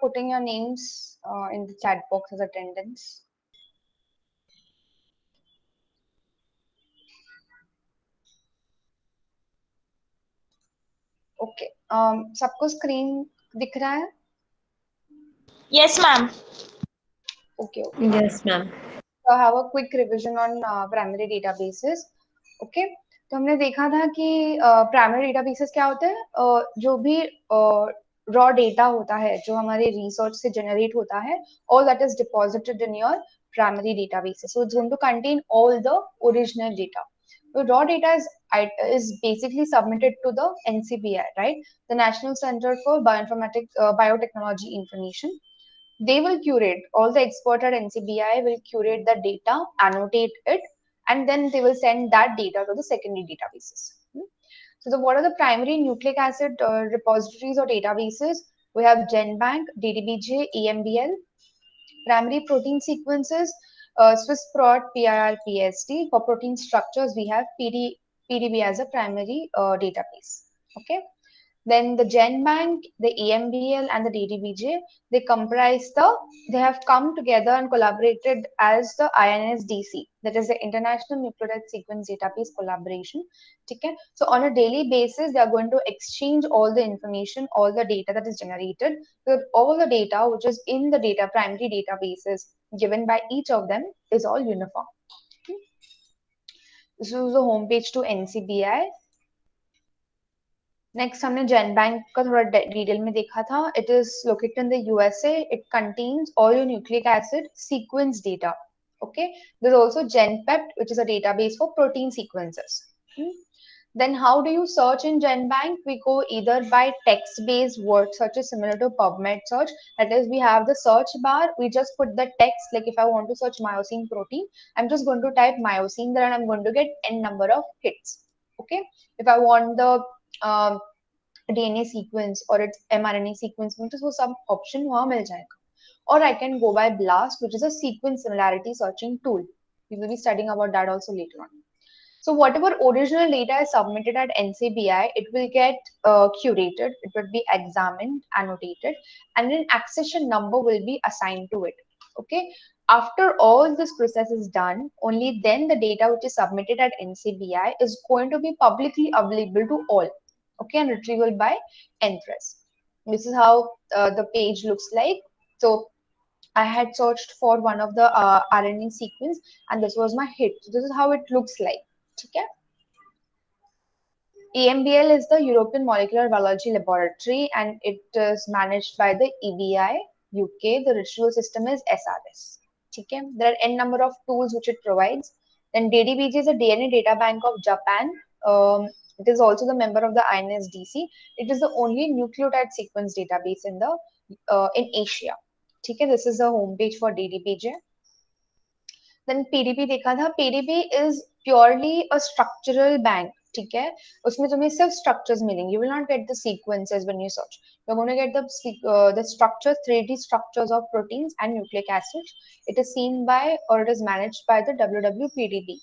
putting your names in the chat box as attendance. Okay. सबको screen दिख रहा है? Yes, ma'am. Okay, okay. Yes, ma'am. So I have a quick revision on primary databases. Okay. तो हमने देखा था कि प्राइमरी डेटाबेसेस क्या होते हैं, जो भी रॉ डेटा होता है जो हमारे रिसर्च से जनरेट होता है, all that is deposited in your primary databases. So it's going to contain all the original data. The raw data is basically submitted to the NCBI, right? The National Center for Biotechnology Information. They will curate, all the experts at NCBI will curate the data, annotate it, and then they will send that data to the secondary databases. So what are the primary nucleic acid repositories or databases? We have GenBank, DDBJ, EMBL. Primary protein sequences, SwissProt, PIR, PSD. For protein structures, we have PDB as a primary database. Okay. Then the GenBank, the EMBL, and the DDBJ, they have come together and collaborated as the INSDC, that is the International Nucleotide Sequence Database Collaboration. Okay? So on a daily basis, they are going to exchange all the information, all the data that is generated. So all the data which is in the primary databases given by each of them is all uniform. Okay? This is the homepage to NCBI. Next हमने GenBank का थोड़ा detail में देखा था. It is located in the USA. It contains all your nucleic acid sequence data. Okay, there's also GenPept, which is a database for protein sequences. Then how do you search in GenBank? We go either by text-based word searches similar to PubMed search. That is, we have the search bar. We just put the text. Like if I want to search myosin protein, I'm just going to type myosin there, and I'm going to get n number of hits. Okay. If I want the DNA sequence or its mRNA sequence, मुझे वो सब option वहाँ मिल जाएगा. Or I can go by BLAST, which is a sequence similarity searching tool. We will be studying about that also later on. So whatever original data is submitted at NCBI, it will get curated, it will be examined, annotated, and an accession number will be assigned to it. Okay. After all this process is done, only then the data which is submitted at NCBI is going to be publicly available to all. Okay, and retrieval by Nthresh. This is how the page looks like. So I had searched for one of the RNA sequence, and this was my hit. So this is how it looks like. Okay. EMBL is the European Molecular Biology Laboratory, and it is managed by the EBI UK. The retrieval system is SRS. Okay. There are n number of tools which it provides. Then DDBJ is a DNA data bank of Japan. It is also the member of the INSDC. It is the only nucleotide sequence database in Asia. Okay, this is the homepage for DDBJ. Then PDB देखा था. PDB is purely a structural bank. ठीक है, उसमें तुम्हें सिर्फ structures मिलेंगे. You will not get the sequences when you search. You're going to get the structures, 3D structures of proteins and nucleic acids. It is seen by, or it is managed by the WWPDB.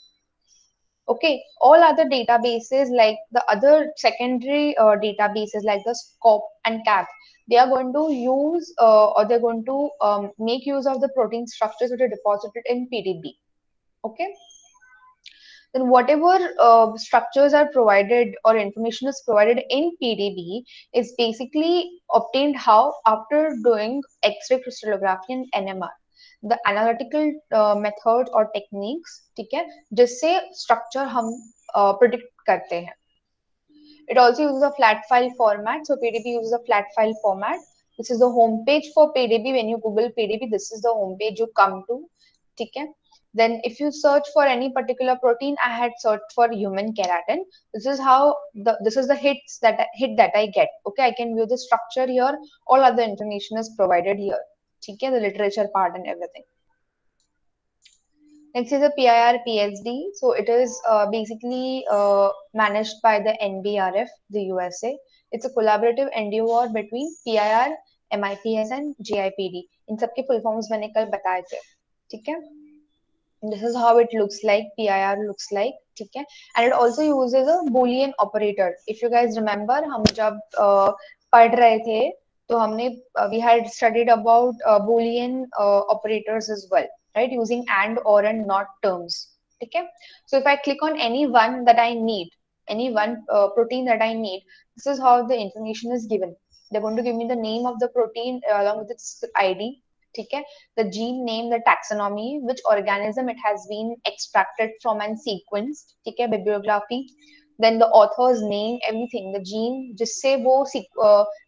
Okay, all other databases like the other secondary databases like the SCOP and CAP, they are going to use or they're going to make use of the protein structures which are deposited in PDB. Okay, then whatever structures are provided or information is provided in PDB is basically obtained how? After doing X-ray crystallography and NMR. The analytical methods or techniques, ठीक है, जिससे structure हम predict करते हैं. It also uses a flat file format. So PDB uses a flat file format. This is the home page for PDB. When you Google PDB, this is the home page you come to. ठीक है. Then if you search for any particular protein, I had searched for human keratin. This is how this is the hit that I get. Okay, I can view the structure here. All other information is provided here. Okay, the literature part and everything. Next is the PIR PSD. So it is basically managed by the NBRF, the USA. It's a collaborative endeavor between PIR, MIPS and JIPD. इन सबके full forms मैंने कल बताए थे. ठीक है? This is how it looks like. PIR looks like. ठीक है? And it also uses a Boolean operator. If you guys remember, हम जब पढ़ रहे थे तो हमने we had studied about Boolean operators as well, right? Using and, or, and not terms. ठीक है? So if I click on any one that I need, any one protein that I need, this is how the information is given. They're going to give me the name of the protein along with its ID. ठीक है? The gene name, the taxonomy, which organism it has been extracted from and sequenced. ठीक है? Bibliography. Then the author's name, everything. The gene जिससे वो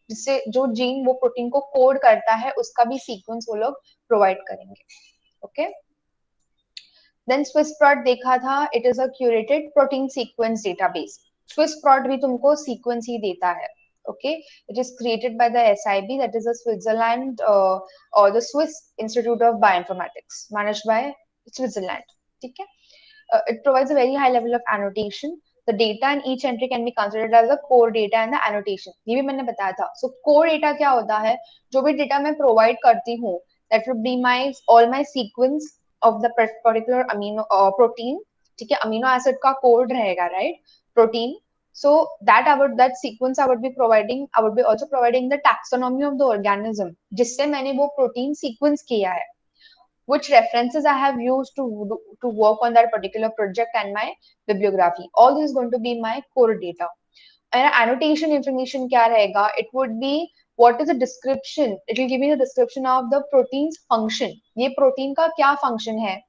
जिससे जो gene वो protein को कोड करता है उसका भी सीक्वेंस वो लोग प्रोवाइड करेंगे. ओके, देन स्विस प्रोट देखा था. It is a curated protein sequence database. Swiss Prot भी तुमको सीक्वेंस ही देता है. Okay, it is created by the SIB, that is Switzerland और the Swiss Institute of Bioinformatics, managed by Switzerland. ठीक है. It provides a very high level of annotation. The data in each entry can be considered as the core data and the annotation. ये भी मैंने बताया था. So core data क्या होता है? जो भी data मैं provide करती हूँ, that would be my all my sequence of the particular amino protein. ठीक है, amino acid का code रहेगा, right? Protein. So that sequence I would be providing. I would be also providing the taxonomy of the organism, जिससे मैंने वो protein sequence किया है. Which references I have used to work on that particular project and my bibliography. All this is going to be my core data. And annotation information kya rahega? It would be what is the description. It will give me the description of the protein's function. Ye protein ka kya function hai?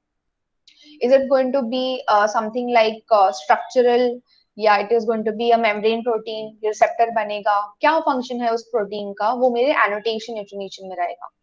Is it going to be something like structural? Yeah, it is going to be a membrane protein. Receptor banega. Kya function hai us protein ka? वो मेरे annotation information में रहेगा.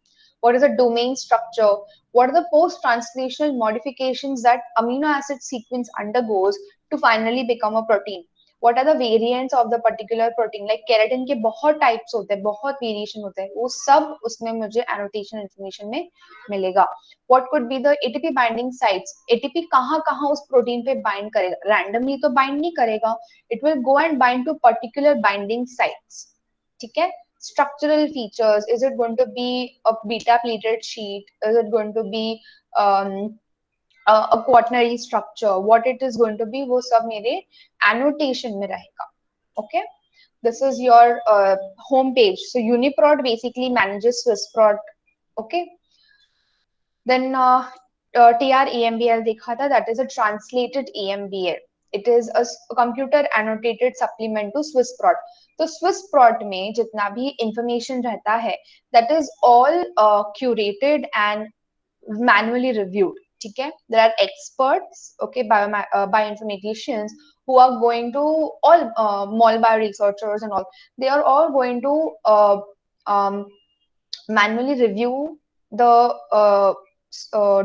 What is the domain structure? What are the post-translational modifications that amino acid sequence undergoes to finally become a protein? What are the variants of the particular protein? Like keratin के बहुत types होते हैं, बहुत variation होते हैं, वो सब उसमें मुझे annotation information में मिलेगा. What could be the ATP binding sites? ATP कहाँ कहाँ उस protein पे bind करेगा? Randomly तो bind नहीं करेगा. It will go and bind to particular binding sites. ठीक है? Structural features, is it going to be a beta pleated sheet, is it going to be a quaternary structure, what it is going to be, वो सब मेरे annotation में रहेगा. Okay, this is your home page. So UniProt basically manages SwissProt. Okay, then TR-EMBL देखा था, that is a translated EMBL. It is a computer annotated supplement to SwissProt. तो SwissProt में जितना भी information रहता है, that is all curated and manually reviewed. ठीक है, there are experts, okay, bioinformaticians who are going to all mol bio researchers and all. They are all going to manually review the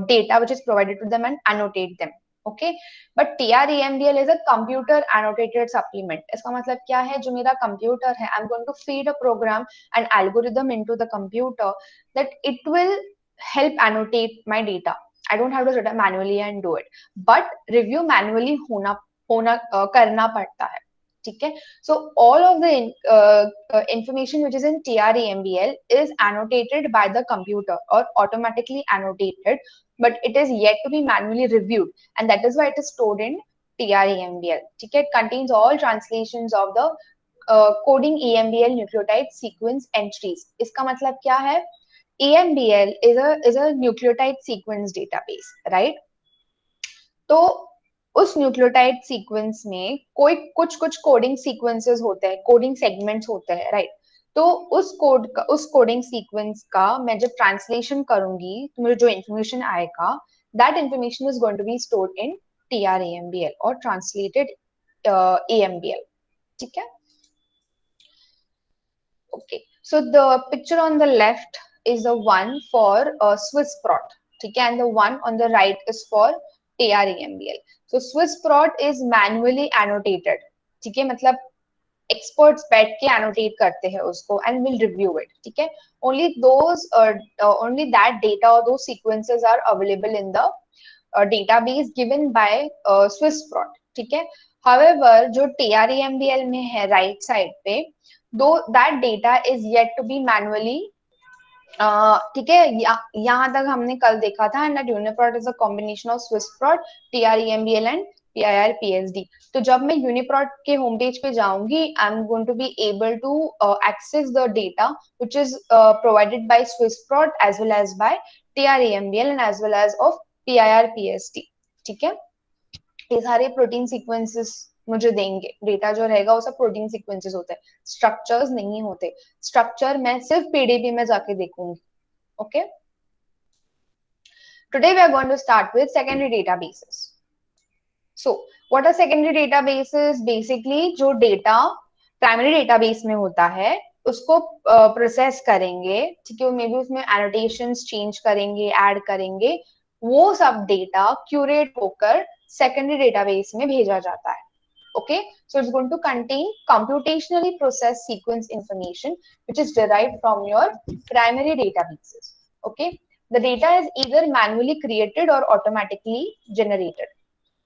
data which is provided to them and annotate them. Okay, but TR-EMBL is a computer annotated supplement. इसका मतलब क्या है? जो मेरा computer है, I'm going to feed a program and algorithm into the computer that it will help annotate my data. I don't have to sit manually and do it, but review manually करना पड़ता है. ठीक है, so all of the information which is in TR-EMBL is annotated by the computer or automatically annotated, but it is yet to be manually reviewed, and that is why it is stored in TR-EMBL. ठीक है, it contains all translations of the coding EMBL nucleotide sequence entries. इसका मतलब क्या है? EMBL is a nucleotide sequence database, right? तो उस nucleotide sequence में कोई कुछ कोडिंग सीक्वेंसेस होते हैं, कोडिंग सेगमेंट्स होते हैं, राइट? तो उस कोडिंग सीक्वेंस का मैं जब ट्रांसलेशन करूंगी तो मुझे जो इन्फॉर्मेशन आएगा, that information is going to be stored in TR-EMBL और ट्रांसलेटेड EMBL. ठीक है, okay. So the picture on the left is the one for SwissProt, ठीक है, and the one on the right is for TR-EMBL. So SwissProt is manually annotated. ठीक है, मतलब experts बैठ के annotate करते हैं उसको and will review it. ठीक है, only that data or those sequences are available in the database given by SwissProt. ठीक है, however जो TR-EMBL में है right side पे, though that data is yet to be manually ठीक है, यहाँ तक हमने कल देखा था, and that UniProt is a combination of SwissProt, TR-EMBL and PIR-PSD. तो जब मैं यूनिप्रॉट के होम पेज पे जाऊंगी, I am going to be able to access the data which is provided by Swissprot as well as by TRAMBL and as well as of PIR-PSD. ठीक है, ये सारे प्रोटीन सीक्वेंसेस मुझे देंगे, data जो रहेगा वो सब प्रोटीन सीक्वेंसेस होते हैं, स्ट्रक्चर्स नहीं होते, स्ट्रक्चर मैं सिर्फ पीडीबी में जाके देखूंगी. Okay, today we are going to start with secondary databases. So, what are secondary databases? Basically, जो डेटा प्राइमरी डेटाबेस में होता है उसको प्रोसेस करेंगे, ठीक है, मे बी उसमें एनोटेशंस चेंज करेंगे, ऐड करेंगे, वो सब डेटा क्यूरेट होकर सेकेंडरी डेटाबेस में भेजा जाता है. Okay, so it's going to contain computationally processed sequence information which is derived from your primary databases. Okay, the data is either manually created or automatically generated.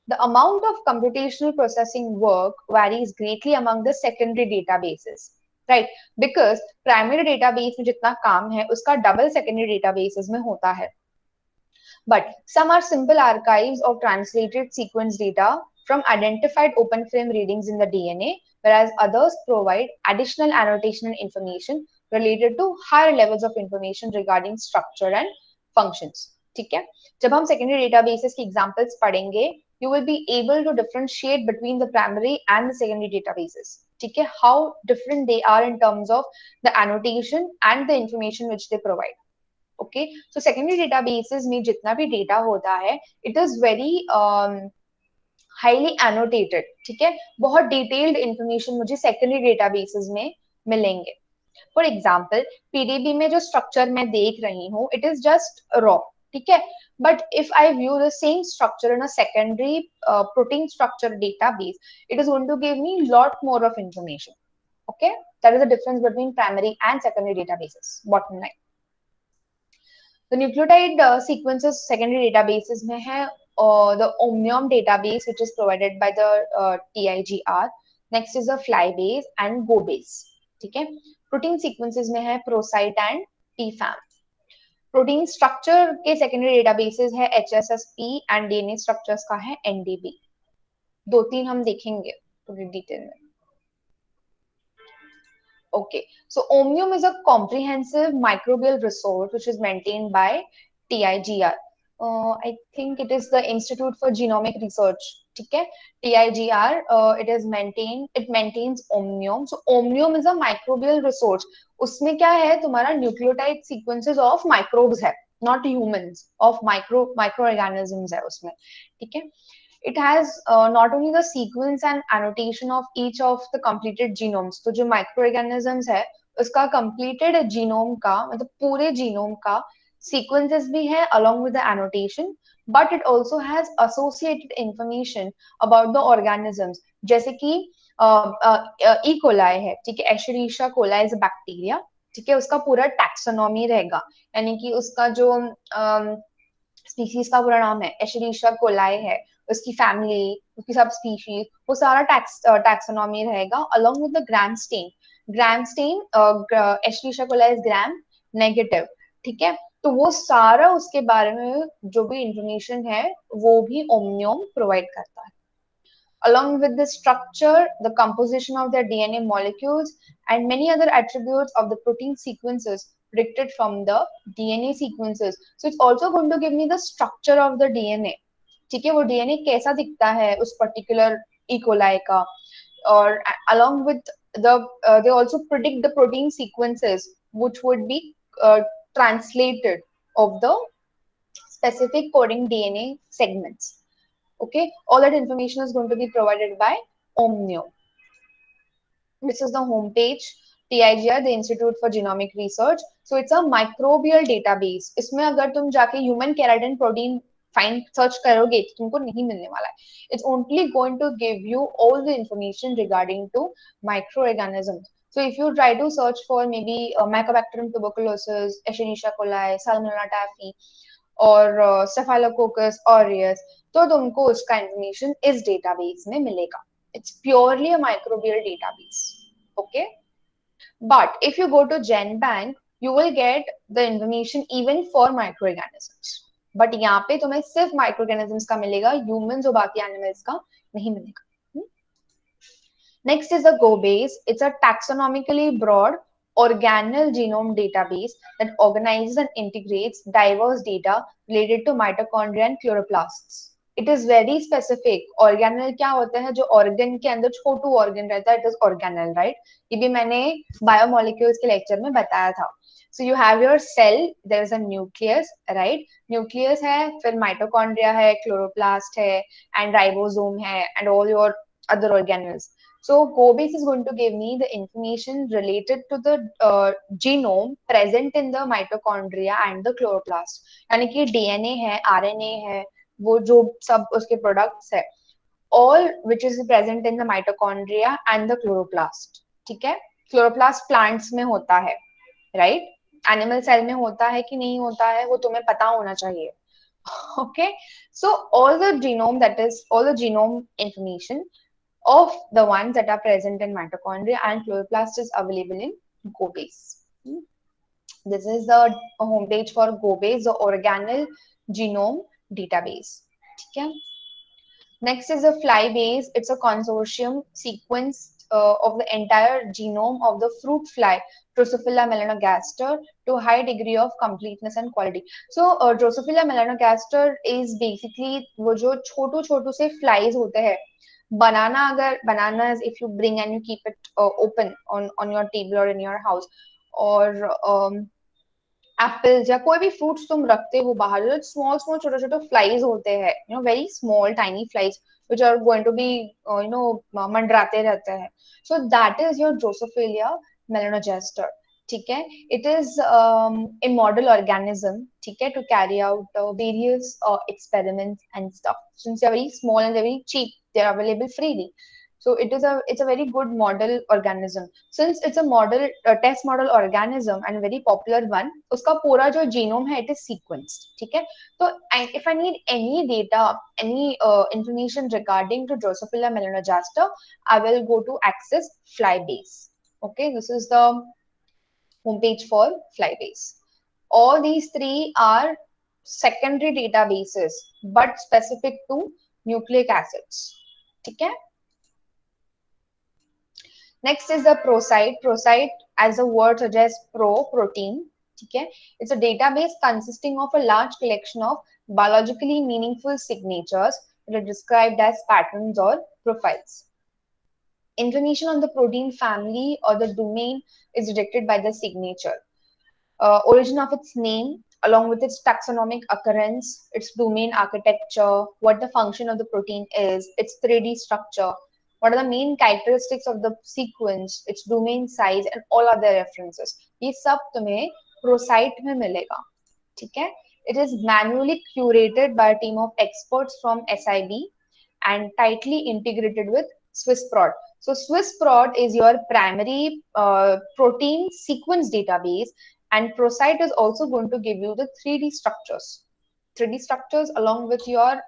The amount of computational processing work varies greatly among the secondary databases, right? Because primary database में जितना काम है उसका double secondary databases में होता है. But some are simple archives of translated sequence data from identified open frame readings in the DNA, whereas others provide additional annotation and information related to higher levels of information regarding structure and functions. ठीक है, जब हम secondary databases की examples पढ़ेंगे, you will be able to differentiate between the primary and the secondary databases. ठीक है, how different they are in terms of the annotation and the information which they provide. Okay, so secondary databases में जितना भी data होता है, it is very highly annotated. ठीक है, बहुत detailed information मुझे secondary databases में मिलेंगे. For example, PDB में जो structure मैं देख रही हूँ, it is just raw. ठीक है, but if I view the same structure in a secondary protein structure database, it is going to give me lot more of information. Okay, that is the difference between primary and secondary databases. Bottom line. The nucleotide sequences secondary databases में है the Omniome database which is provided by the TIGR. Next is the Flybase and GoBase. ठीक है, protein sequences में है ProCite and PFAM. Protein structure के secondary databases है HSSP and DNA structures का है NDB. दो तीन हम देखेंगे पूरी डिटेल में. Okay, so Omniome is a comprehensive microbial resource which is maintained by TIGR. I think it is the Institute for Genomic Research. ठीक है, TIGR, it maintains Omniome. So Omniome is a microbial resource. उसमें क्या है, तुम्हारा nucleotide sequences of microbes है, not humans, of microorganisms है उसमें. ठीक है, it has not only the sequence and annotation of each of the completed genomes. तो जो microorganisms है उसका completed genome का मतलब पूरे genome का sequences भी है along with the annotation, but it also has associated information about the organisms. जैसे कि E. coli है, ठीक है, Escherichia coli is a bacteria. ठीक है, उसका पूरा taxonomy रहेगा, यानी कि उसका जो स्पीशीज का पूरा नाम है एशरीशिया कोलाई है, उसकी फैमिली, उसकी सब स्पीशीज, वो सारा टैक्सोनॉमी रहेगा along with the gram stain. Escherichia coli is gram negative. ठीक है, तो वो सारा उसके बारे में जो भी इंफॉर्मेशन है वो भी ओमनियोम प्रोवाइड करता है. Along with the structure, the composition of their DNA molecules, and many other attributes of the protein sequences predicted from the DNA sequences. So it's also going to give me the structure of the DNA. ठीक है, वो DNA कैसा दिखता है उस particular E. coli का, और along with the they also predict the protein sequences which would be translated of the specific coding DNA segments. Okay, all that information is going to be provided by Omniome. This is the home page. TIGR, the Institute for Genomic Research. So it's a microbial database. इसमें अगर तुम जाके human keratin protein find search करोगे तो तुमको नहीं मिलने वाला है. It's only going to give you all the information regarding to microorganisms. So if you try to search for maybe Mycobacterium tuberculosis, Escherichia coli, Salmonella typhi, और Staphylococcus aureus, तो तुमको उसका information इस database में मिलेगा. It's purely a microbial database. Okay, but if you go to GenBank, you will get the information even for microorganisms. But यहाँ पे तुम्हें सिर्फ माइक्रो ऑर्गेनिजम्स का मिलेगा, ह्यूमंस और बाकी एनिमल्स का नहीं मिलेगा. Next is the GoBase. It's a taxonomically broad organelle genome database that organizes and integrates diverse data related to mitochondria and chloroplasts. It is very specific. Organelle क्या होता है? जो organ के अंदर छोटू organ रहता है, it is organelle, right? ये भी मैंने biomolecules के lecture में बताया था. So you have your cell, there is a nucleus, right? Nucleus है, फिर mitochondria है, chloroplast है, and ribosome है, and all your other organelles. So GoBase is going to give me the information related to the genome present in the mitochondria and the chloroplast. यानी कि DNA है, RNA है, वो जो सब उसके products है, all which is present in the mitochondria and the chloroplast. ठीक है? Chloroplast plants में होता है, right? Animal cell में होता है कि नहीं होता है, वो तुम्हें पता होना चाहिए. Okay? So all the genome information of the ones that are present in mitochondria and chloroplast is available in GoBase. This is the homepage for GoBase, the organelle genome database. Okay. Next is the FlyBase. It's a consortium sequence of the entire genome of the fruit fly, Drosophila melanogaster, to high degree of completeness and quality. So Drosophila melanogaster is basically वो जो छोटू से flies होते हैं. Bananas, if you bring and you keep it open on your table or in your house, or apples या कोई भी fruits तुम रखते हो बाहर, जो small छोटे flies होते हैं, very small tiny flies which are going to be मंडराते रहते हैं. So that is your Drosophila melanogaster. ठीक है? It is a model organism, ठीक है, to carry out various experiments and stuff. Since they are very small and they're very cheap, they are available freely. So it's a very good model organism. Since it's a test model organism and very popular one, उसका पूरा जो genome है, it is sequenced. ठीक है? So if I need any data, any information regarding to Drosophila melanogaster, I will go to Access FlyBase. Okay, this is the homepage for FlyBase. All these three are secondary databases, but specific to nucleic acids. Okay. Next is the ProCite. ProCite, as the word suggests, protein. Okay. It's a database consisting of a large collection of biologically meaningful signatures that are described as patterns or profiles. Information on the protein family or the domain is detected by the signature. Origin of its name, along with its taxonomic occurrence, its domain architecture, what the function of the protein is, its 3D structure, what are the main characteristics of the sequence, its domain size, and all other references. ये सब तुम्हें ProCite में मिलेगा. ठीक है? It is manually curated by a team of experts from SIB and tightly integrated with SwissProt. So SwissProt is your primary protein sequence database, and ProCite is also going to give you the 3D structures along with your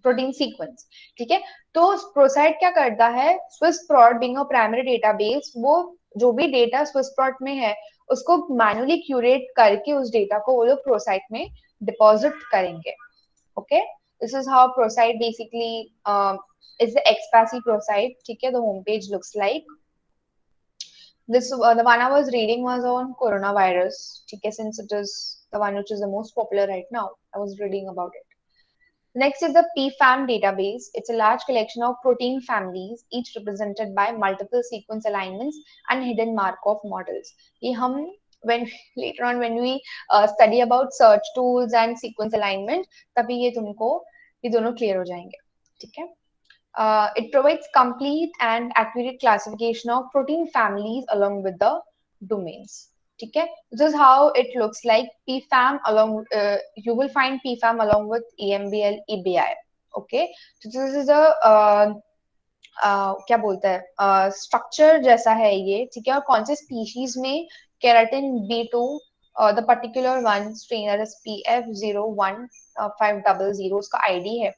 protein sequence. ठीक है? तो ProCite क्या करता है? SwissProt being a primary database, वो जो भी data SwissProt में है, उसको manually curate करके उस data को वो लोग ProCite में deposit करेंगे. Okay? This is how ProCite basically is the XPASI ProCite. ठीक है? The homepage looks like this. The one I was reading was on coronavirus. ठीक है? Since it is the one which is the most popular right now, I was reading about it. Next is the PFAM database. It's a large collection of protein families, each represented by multiple sequence alignments and hidden Markov models. ये हम later on when we study about search tools and sequence alignment, तभी ये तुमको ये दोनों clear हो जाएंगे. ठीक है? It provides complete and accurate classification of protein families along with the domains. ठीक है? This is how it looks like. PFAM along, you will find PFAM along with EMBL, EBI. Okay? So this is a क्या बोलते हैं structure जैसा है ये. ठीक है? और कौन से species में keratin B2 the particular one strain that is PF01500 उसका ID है.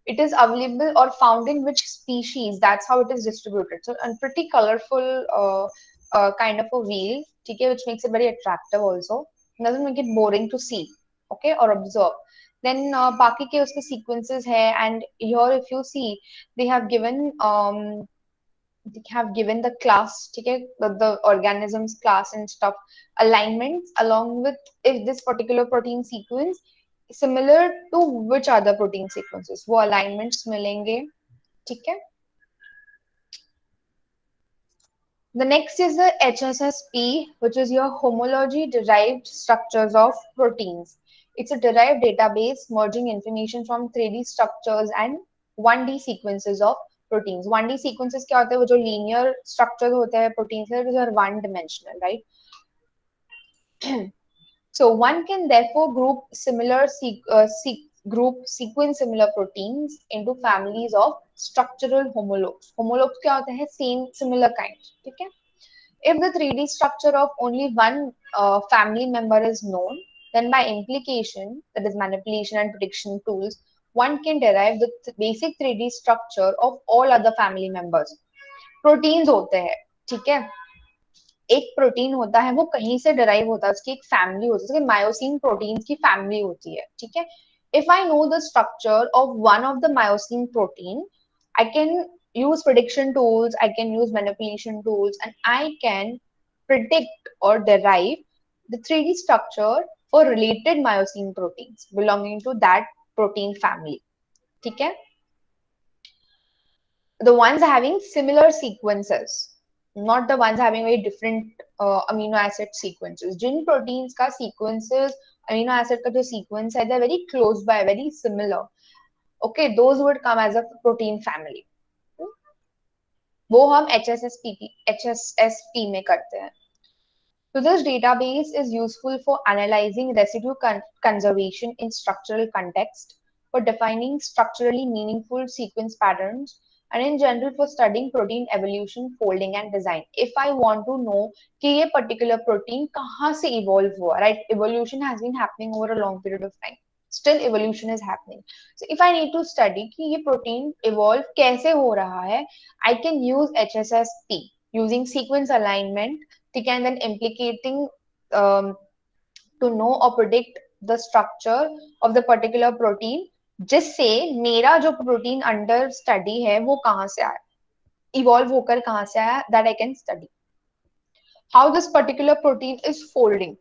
It is available or found in which species, that's how it is distributed. So a pretty colorful kind of a wheel, okay, which makes it very attractive also. It doesn't make it boring to see. okay, or observe. Then बाकी के उसके sequences है, and here if you see they have given the class, ठीक है, the organisms class and stuff, alignments along with if this particular protein sequence similar to which other protein sequences, वो alignments मिलेंगे, ठीक है. The next is the HSSP, which is your homology derived structures of proteins. It's a derived database merging information from 3D structures and 1D sequences of proteins. 1D sequences क्या होते हैं? वो जो linear structures होते हैं proteins के, which are one dimensional, right? So one can therefore group sequence similar proteins into families of structural homologues. Homologues क्या होते हैं? Same similar kind, ठीक है? If the 3D structure of only one family member is known, then by implication, that is manipulation and prediction tools, one can derive the basic 3D structure of all other family members. Proteins होते हैं, ठीक है? एक protein होता है, वो कहीं से डिराइव होता है, उसकी एक फैमिली होती है, जैसे मायोसिन प्रोटीन्स की फैमिली होती है, ठीक है. If I know the structure of one of the myosin protein, I can use prediction tools, I can use manipulation tools, and I can predict or derive the 3D structure for related myosin proteins belonging to that protein family. ठीक है? The ones having similar sequences, not the ones having very different amino acid sequences. Jin proteins का sequences, amino acid का जो sequence है, they're very close by, very similar. Okay, those would come as a protein family. वो हम HSSP में करते हैं. So this database is useful for analyzing residue conservation in structural context, for defining structurally meaningful sequence patterns, and in general for studying protein evolution, folding and design. If I want to know कि ये particular protein कहाँ से evolve हुआ, right? Evolution has been happening over a long period of time. Still evolution is happening. So if I need to study कि ये protein evolve कैसे हो रहा है, I can use HSSP using sequence alignment, and then implicating to know or predict the structure of the particular protein, जिससे मेरा जो protein under study है वो कहाँ से आया, इवॉल्व होकर कहाँ से आया, that I can study. How this particular protein is folding.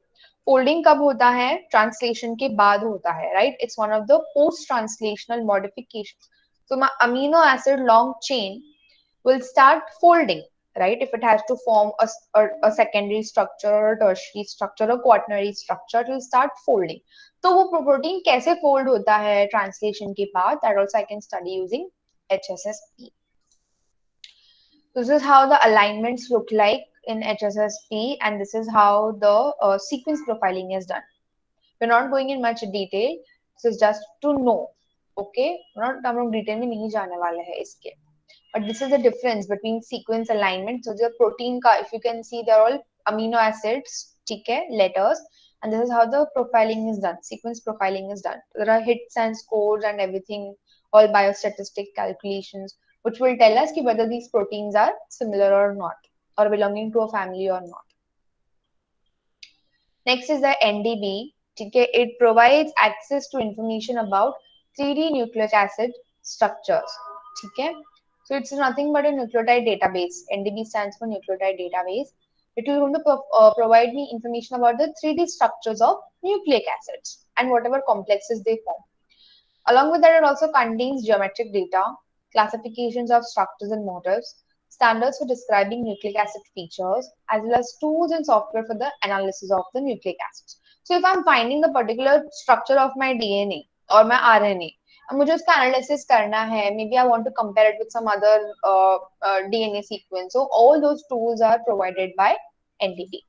Folding कब होता है? ट्रांसलेशन के बाद होता है, right? It's one of the post translational modification. So my amino acid long chain will start folding, right? If it has to form a secondary structure or a tertiary structure or quaternary structure, it will start folding. तो वो protein कैसे fold होता है translation के बाद, that also I can study using HSSP. This is how the alignments look like in HSSP, and this is how the sequence profiling is done. We're not going in much detail. This is just to know, okay? Not हम लोग detail में नहीं जाने वाले हैं इसके. But this is the difference between sequence alignment. So the protein ka, if you can see, they're all amino acids, ठीक है, letters, and this is how the profiling is done. Sequence profiling is done. There are hits and scores and everything, all biostatistic calculations, which will tell us whether these proteins are similar or not, or belonging to a family or not. Next is the NDB. ठीक है, it provides access to information about 3D nucleic acid structures. ठीक है. So it's nothing but a nucleotide database. NDB stands for nucleotide database. It will going to provide me information about the 3D structures of nucleic acids and whatever complexes they form. Along with that, it also contains geometric data, classifications of structures and motifs, standards for describing nucleic acid features, as well as tools and software for the analysis of the nucleic acids. So if I'm finding the particular structure of my DNA or my RNA, मुझे उसका analysis करना है, maybe I want to compare it with some other DNA sequence, so all those tools are provided by NDB.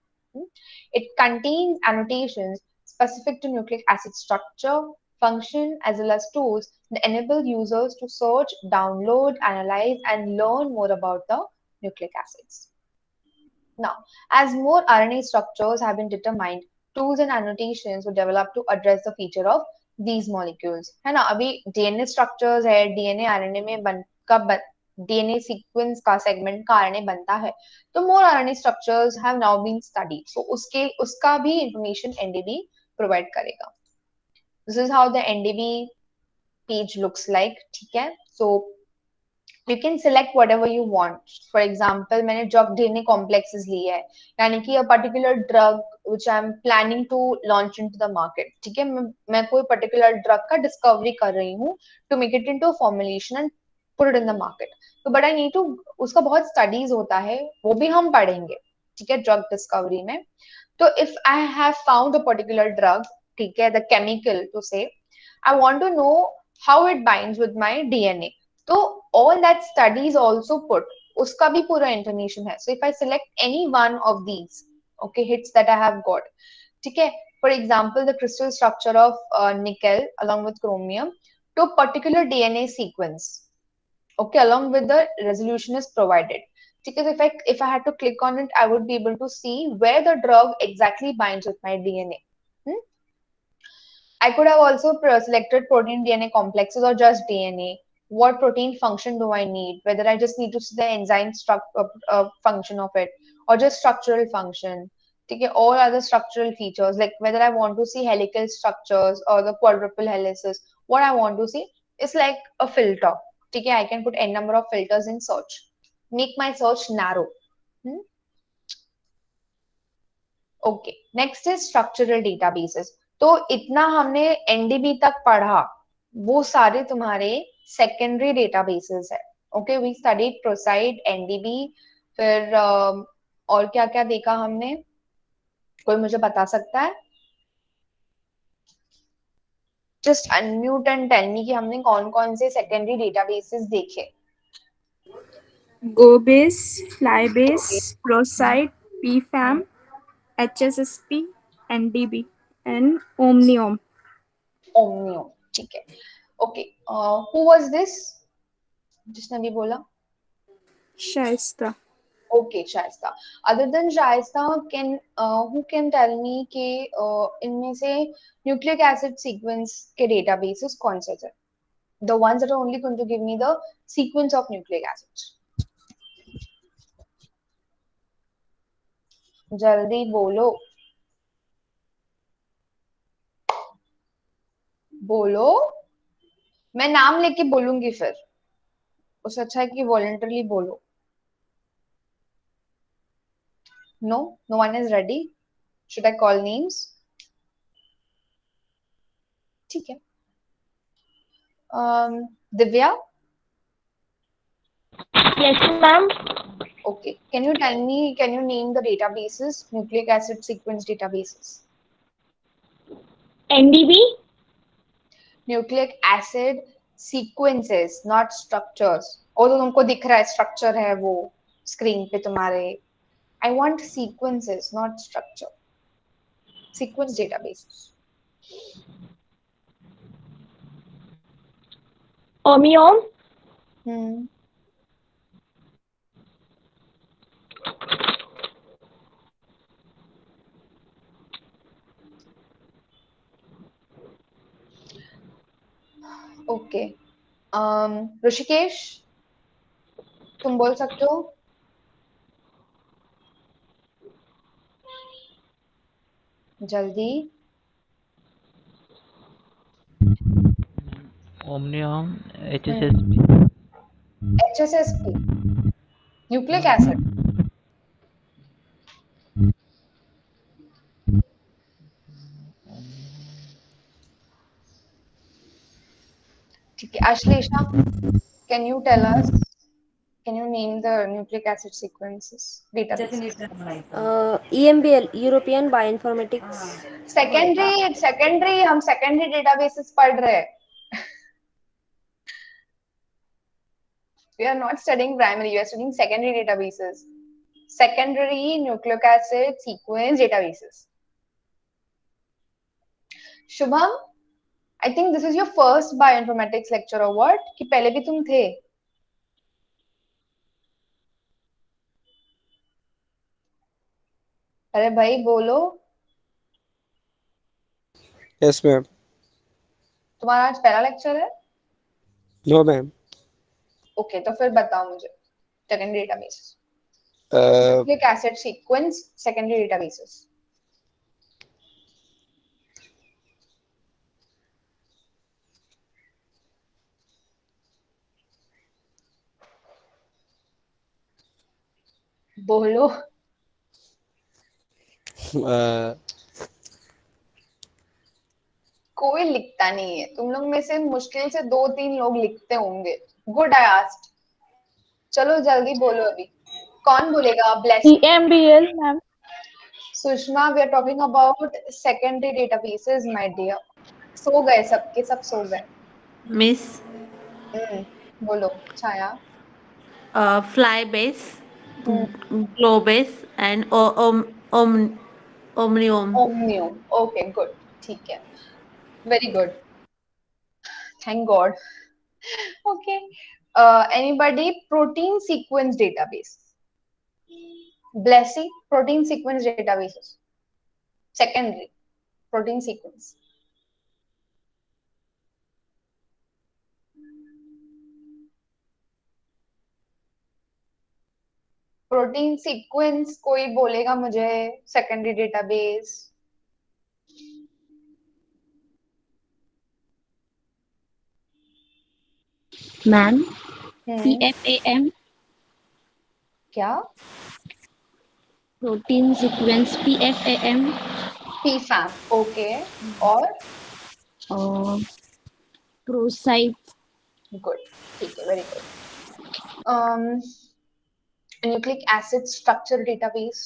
It contains annotations specific to nucleic acid structure, function, as well as tools that enable users to search, download, analyze, and learn more about the nucleic acids. Now, as more RNA structures have been determined, tools and annotations were developed to address the feature of these molecules. है ना, अभी DNA structures है, DNA RNA में DNA sequence का segment का RNA बनता है, तो more RNA structures have now been studied. So उसका भी information NDB provide करेगा. This is how the NDB page looks like. ठीक है, so you can select whatever you want. For example, मैंने drug DNA complexes ली है, यानी कि a particular drug which I'm planning to launch into the market. ठीक है, मैं कोई particular drug का discovery कर रही हूँ to make it into a formulation and put it in the market. तो but I need to, उसका बहुत studies होता है, वो भी हम पढ़ेंगे. ठीक है, drug discovery में. तो if I have found a particular drug, ठीक है, the chemical to say, I want to know how it binds with my DNA. तो all that studies also put, उसका भी पूरा information है. So if I select any one of these, okay, hits that I have got, ठीक है, for example, the crystal structure of nickel along with chromium to a particular DNA sequence, okay, along with the resolution is provided. Because if I had to click on it, I would be able to see where the drug exactly binds with my DNA. I could have also selected protein DNA complexes or just DNA. What protein function do I need? Whether I just need to see the enzyme function of it or just structural function. Okay, all other structural features, like whether I want to see helical structures or the quadruple helices, what I want to see is like a filter. Okay, I can put n number of filters in search. Make my search narrow. Okay, next is structural databases. तो इतना हमने NDB तक पढ़ा, वो सारे तुम्हारे secondary databases है. Okay, we studied ProSite, NDB, फिर और क्या क्या देखा हमने, कोई मुझे बता सकता है? Just unmute and tell me कि हमने कौन कौन से सेकेंडरी डेटाबेसेस देखे. GoBase, Flybase, ProSite, PFAM, HSSP, NDB, and Omniome. Omniome, ठीक है. ओके, हु वाज दिस जिसने भी बोला? Shaista. Okay, Shaista. Other than Shaista, who can tell me कि इनमें से nucleic acid sequence के databases कौन से थे? The ones that are only going to give me the sequence of nucleic acids. जल्दी बोलो, बोलो. मैं नाम लेके बोलूंगी फिर, उससे अच्छा है कि voluntarily बोलो. No, no one is ready. Should I call names? ठीक है. Divya? Yes, ma'am. Okay. Can you tell me, can you name the databases, nucleic acid sequence databases? NDB, nucleic acid sequences, not structures. और तो तुमको दिख रहा है structure है वो स्क्रीन पे तुम्हारे. I want sequences not structure. Sequence database. Omniome, hmm, okay. Rishikesh, तुम बोल सकते हो? जल्दी. Omnium, HSSP, HSSP, nucleic acid. ठीक है. Ashlesha, can you tell us, can you name the nucleic acid sequences database? EMBL, European Bioinformatics. Secondary हम secondary databases पढ़ रहे हैं. We are not studying primary, we are studying secondary databases. Secondary nucleic acid sequence databases. Shubham, I think this is your first bioinformatics lecture or what? कि पहले भी तुम थे? अरे भाई बोलो. Yes, ma'am. तुम्हारा आज पहला लेक्चर है? No, ma'am. ओके, तो फिर बताओ मुझे secondary databases. Uh, nucleic acid sequence secondary databases. बोलो। कोई लिखता नहीं है, तुम लोग में से मुश्किल से 2-3 लोग लिखते होंगे। Good, I asked. चलो जल्दी बोलो अभी। कौन बोलेगा? Blessing? EMBL, ma'am. Sushma, we are talking about secondary databases my dear. सो गए सबके सब सो गए। Miss बोलो Chhaya. Flybase, hmm, Globase, and Omnium. Omnium. Okay good, ठीक है, very good, thank god. Okay, anybody? Protein sequence database? Blessing, protein sequence databases, secondary protein sequence. Protein sequence कोई बोलेगा मुझे? Secondary database? Ma'am. Hmm, PFAM, क्या? protein sequence PFAM, Pfam, okay. और uh, ProSite, good, ठीक है, very good. Nucleic acid structure database?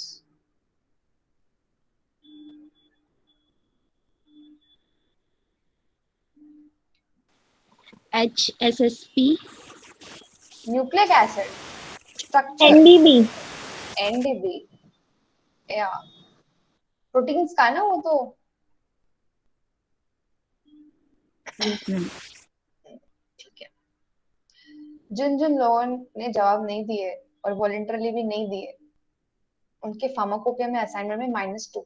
HSSP, nucleic acid structure? NDB. NDB? या proteins का ना वो तो। Yes, ma'am. ठीक है, जिन जिन लोगों ने जवाब नहीं दिए और वॉलंटरली भी नहीं दिए, उनके फार्माकोपिया में असाइनमेंट में -2।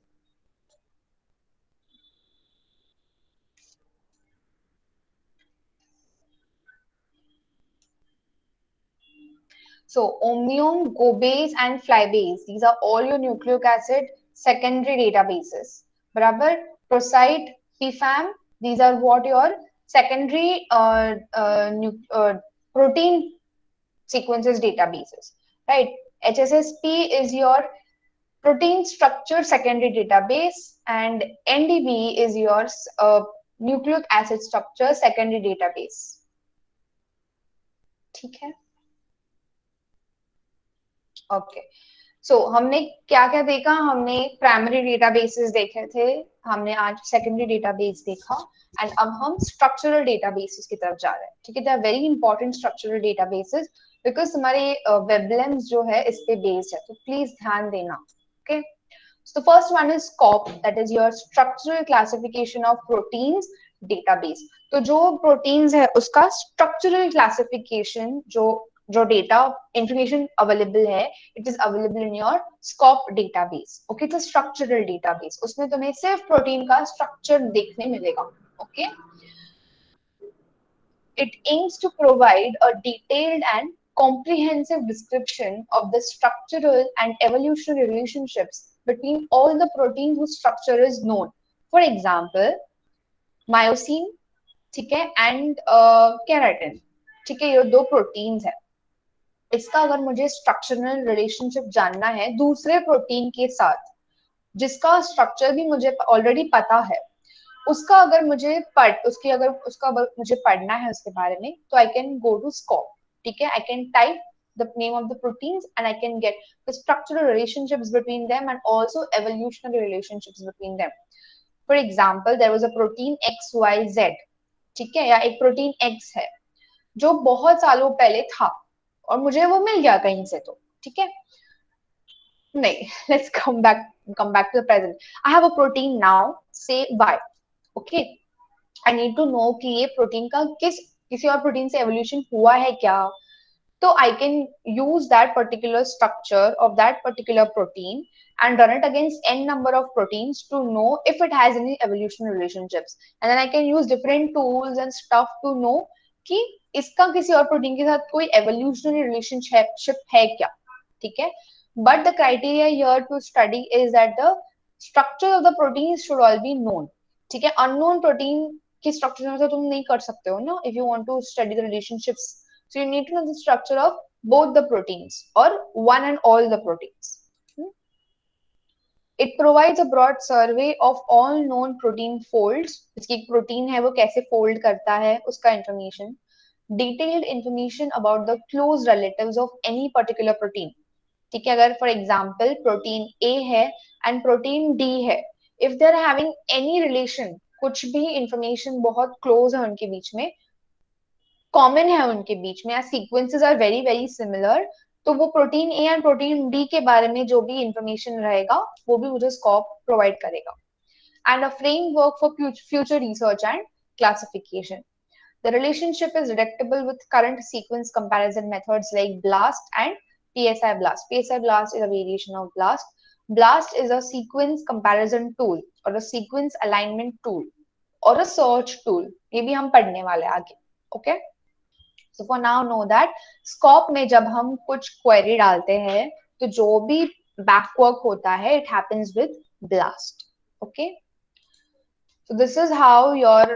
So Omniome, GoBase and Flybase, these are all your nucleic acid secondary databases. बराबर? ProCite, PFAM, these are what your secondary protein sequences databases, right? HSSP is your protein structure secondary database, and NDB is your nucleic acid structure secondary database. ठीक है? Okay, सो हमने क्या क्या देखा? हमने primary databases देखे थे, हमने आज सेकेंडरी डेटाबेस देखा, एंड अब हम स्ट्रक्चरल डेटाबेसेस की तरफ जा रहे हैं। ठीक है, they are very important structural databases because तुम्हारे वेबलेम्स जो है इस पे बेस्ड है, तो प्लीज ध्यान देना। Okay, so the first one is SCOP, that is your structural classification of proteins database. तो जो प्रोटीन्स है उसका स्ट्रक्चरल क्लासिफिकेशन, जो डेटा इंफॉर्मेशन अवेलेबल है, it is available in your scope database. Okay, तो स्ट्रक्चरल डेटाबेस, उसमें तुम्हें सिर्फ प्रोटीन का स्ट्रक्चर देखने मिलेगा। Okay, it aims to provide a detailed and comprehensive description of the structural and evolutionary relationships between all the proteins whose structure is known. For example, myosin, ठीक है, and keratin. ठीक है, ये दो proteins है, इसका अगर मुझे स्ट्रक्चरल रिलेशनशिप जानना है दूसरे प्रोटीन के साथ, जिसका स्ट्रक्चर भी मुझे ऑलरेडी पता है, उसका अगर मुझे मुझे पढ़ना है उसके बारे में, तो I can go to SCOP. ठीक है, I can type the name of the proteins and I can get the structural relationships between them and also evolutionary relationships between them. For example, there was a protein XYZ, ठीक है, या एक protein X है जो बहुत सालों पहले था और मुझे वो मिल गया कहीं से, तो ठीक है। नहीं, let's come back to the present. I have a protein now, say Y. Okay, I need to know कि ये प्रोटीन का किसी और प्रोटीन से एवोल्यूशन हुआ है क्या, तो I can use that particular structure of that particular protein and run it against n number of proteins to know if it has any evolution relationships, and then I can use different tools and stuff to know कि इसका किसी और protein के साथ कोई evolutionary relationship है क्या। ठीक है, but the criteria here to study is that the structure of the proteins should all be known. ठीक है, unknown protein की structure से तुम नहीं कर सकते हो ना, if you want to study the relationships, so you need to know the structure of both the proteins or one and all the proteins. It provides a broad survey of all known protein folds. इसकी protein है वो कैसे fold करता है उसका information. Detailed information about the close relatives of any particular protein. ठीक है, अगर for example protein A है and protein D है, if they are having any relation, कुछ भी information बहुत close है उनके बीच में, कॉमन है उनके बीच में, sequences are very very similar, तो वो protein A and protein D के बारे में जो भी इंफॉर्मेशन रहेगा वो भी मुझे स्कोप प्रोवाइड करेगा. And a framework for future research and classification. The relationship is detectable with current sequence comparison methods like BLAST and PSI BLAST. PSI BLAST is a variation of BLAST. BLAST is a sequence comparison tool or a sequence alignment tool or a search tool. ये भी हम पढ़ने वाले आगे. Okay? So for now know that SCOP में जब हम कुछ query डालते हैं तो जो भी backwork होता है it happens with BLAST. Okay. So this is how your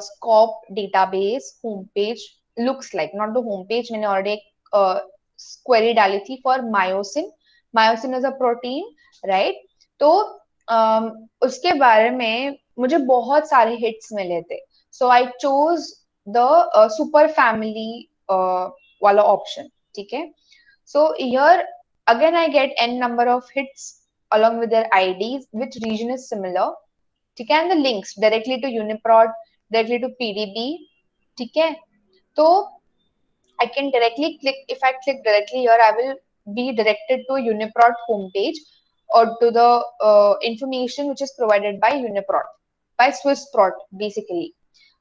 SCOP database homepage looks like. Not the homepage, मैंने already query डाली थी for myosin. Myosin is a protein, right? तो उसके बारे में मुझे बहुत सारे hits मिले थे. So I chose the super family वाला option. ठीक है? So here again I get n number of hits along with their IDs, which region is similar. ठीक है, and the links directly to UniProt, directly to PDB. ठीक है, तो I can directly click. If I click directly here, I will be directed to UniProt homepage or to the information which is provided by UniProt, by SwissProt basically.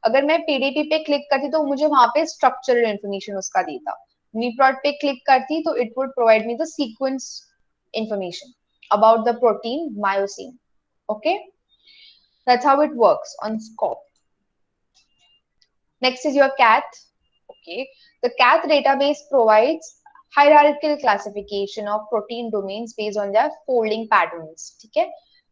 अगर मैं PDB पे click करती तो मुझे वहां पे स्ट्रक्चरल इंफॉर्मेशन उसका देता. UniProt पे क्लिक करती तो it would provide me the sequence information about the protein myosin. Okay. That's how it works on SCOP. Next is your CATH. Okay. The CATH database provides hierarchical classification of protein domains based on their folding patterns. Okay.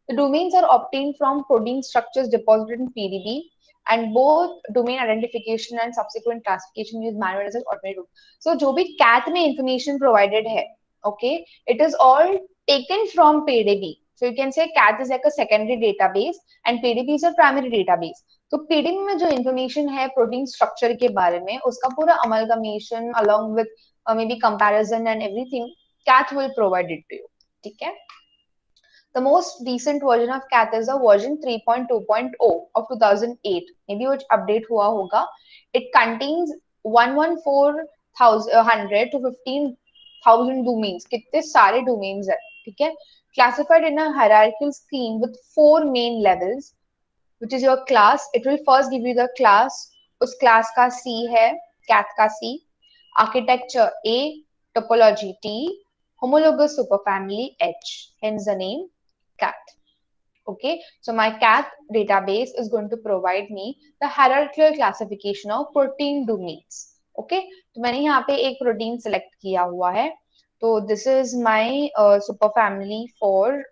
The domains are obtained from protein structures deposited in PDB, and both domain identification and subsequent classification use manual as automated route. So जो भी CATH में information provided है, okay, it is all taken from PDB. So you can say CATH is like a secondary database and PDB is a primary database. तो PDB में जो information है protein structure के बारे में, उसका पूरा amalgamation along with maybe comparison and everything, CATH will provide it to you. ठीक है? The most recent version of CATH is the version 3.2.0 of 2008. Maybe which update हुआ होगा. It contains 114,100 to 15,000 domains. कितने सारे domains है, ठीक है? Classified in a hierarchical scheme with 4 main levels, which is your class. It will first give you the class. उस class का C है, CATH का C. Architecture A, topology T, homologous superfamily H. Hence the name CATH. Okay, so my CATH database is going to provide me the hierarchical classification of protein domains. Okay, तो मैंने यहाँ पे एक protein select किया हुआ है. तो this is my superfamily for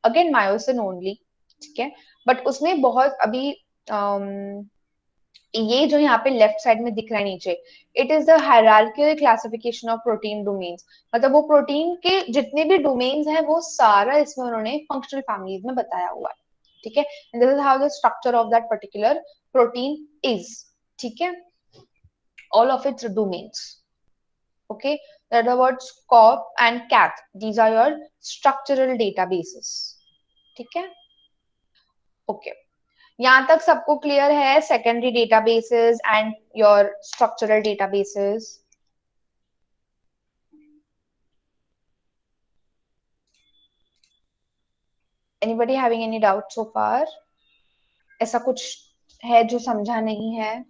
again myosin only. ठीक है, but उसमें बहुत अभी ये जो यहाँ पे लेफ्ट साइड में दिख रहा है नीचे, it is the hierarchical classification of protein domains. मतलब वो प्रोटीन के जितने भी डोमेन्स हैं वो सारा इसमें उन्होंने फंक्शनल फैमिलीज में बताया हुआ है. ठीक है, and this is how the structure of that particular protein is. ठीक है, all of its domains. Okay, that about SCOP and CATH. These are your structural databases. ठीक है, okay. यहाँ तक सबको क्लियर है secondary databases and your structural databases? Anybody having any doubt so far? ऐसा कुछ है जो समझा नहीं है?